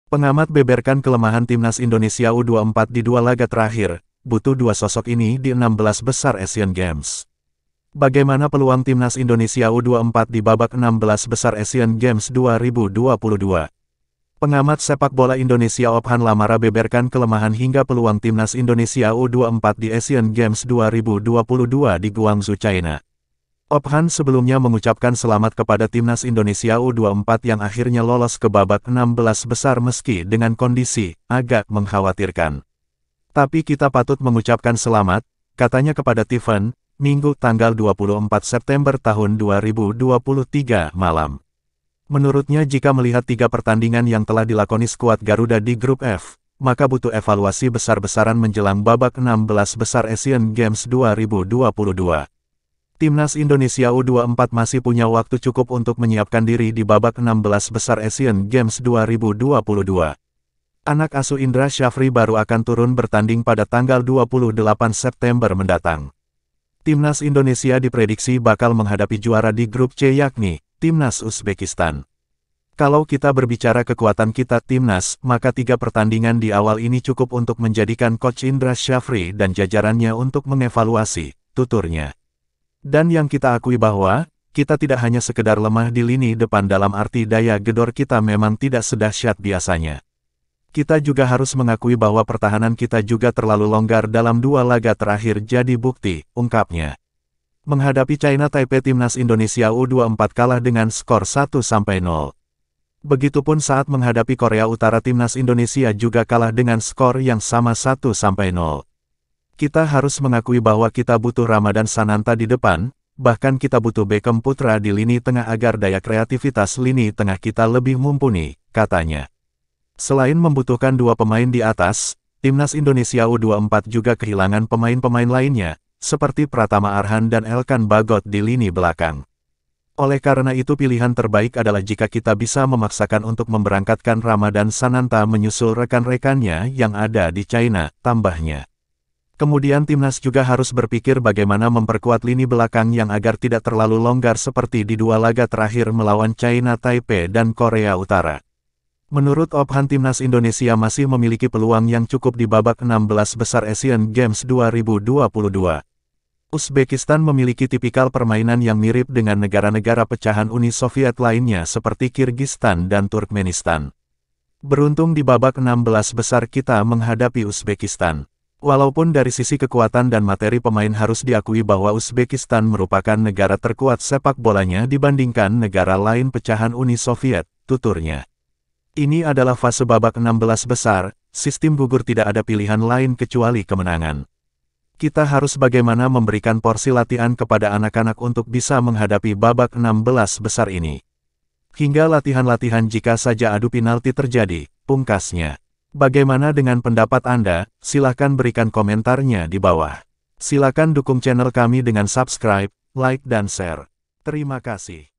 Pengamat beberkan kelemahan timnas Indonesia U24 di dua laga terakhir, butuh dua sosok ini di 16 besar Asian Games. Bagaimana peluang timnas Indonesia U24 di babak 16 besar Asian Games 2022? Pengamat sepak bola Indonesia Ophan Lamara beberkan kelemahan hingga peluang timnas Indonesia U24 di Asian Games 2022 di Guangzhou, China. Ophan sebelumnya mengucapkan selamat kepada timnas Indonesia U24 yang akhirnya lolos ke babak 16 besar meski dengan kondisi agak mengkhawatirkan. Tapi kita patut mengucapkan selamat, katanya kepada TVN, Minggu tanggal 24 September tahun 2023 malam. Menurutnya jika melihat 3 pertandingan yang telah dilakoni skuad Garuda di grup F, maka butuh evaluasi besar-besaran menjelang babak 16 besar Asian Games 2022. Timnas Indonesia U24 masih punya waktu cukup untuk menyiapkan diri di babak 16 besar Asian Games 2022. Anak asuh Indra Syafri baru akan turun bertanding pada tanggal 28 September mendatang. Timnas Indonesia diprediksi bakal menghadapi juara di grup C yakni Timnas Uzbekistan. Kalau kita berbicara kekuatan kita Timnas, maka 3 pertandingan di awal ini cukup untuk menjadikan Coach Indra Syafri dan jajarannya untuk mengevaluasi, tuturnya. Dan yang kita akui bahwa, kita tidak hanya sekedar lemah di lini depan dalam arti daya gedor kita memang tidak sedahsyat biasanya. Kita juga harus mengakui bahwa pertahanan kita juga terlalu longgar dalam 2 laga terakhir jadi bukti, ungkapnya. Menghadapi China Taipei timnas Indonesia U24 kalah dengan skor 1-0. Begitupun saat menghadapi Korea Utara timnas Indonesia juga kalah dengan skor yang sama 1-0. Kita harus mengakui bahwa kita butuh Ramadan Sananta di depan, bahkan kita butuh Beckham Putra di lini tengah agar daya kreativitas lini tengah kita lebih mumpuni, katanya. Selain membutuhkan 2 pemain di atas, timnas Indonesia U24 juga kehilangan pemain-pemain lainnya, seperti Pratama Arhan dan Elkan Bagot di lini belakang. Oleh karena itu pilihan terbaik adalah jika kita bisa memaksakan untuk memberangkatkan Ramadan Sananta menyusul rekan-rekannya yang ada di China, tambahnya. Kemudian timnas juga harus berpikir bagaimana memperkuat lini belakang yang agar tidak terlalu longgar seperti di 2 laga terakhir melawan China Taipei dan Korea Utara. Menurut Ophan timnas Indonesia masih memiliki peluang yang cukup di babak 16 besar Asian Games 2022. Uzbekistan memiliki tipikal permainan yang mirip dengan negara-negara pecahan Uni Soviet lainnya seperti Kirgistan dan Turkmenistan. Beruntung di babak 16 besar kita menghadapi Uzbekistan. Walaupun dari sisi kekuatan dan materi pemain harus diakui bahwa Uzbekistan merupakan negara terkuat sepak bolanya dibandingkan negara lain pecahan Uni Soviet, tuturnya. Ini adalah fase babak 16 besar, sistem gugur tidak ada pilihan lain kecuali kemenangan. Kita harus bagaimana memberikan porsi latihan kepada anak-anak untuk bisa menghadapi babak 16 besar ini. Hingga latihan-latihan jika saja adu penalti terjadi, pungkasnya. Bagaimana dengan pendapat Anda? Silakan berikan komentarnya di bawah. Silakan dukung channel kami dengan subscribe, like dan share. Terima kasih.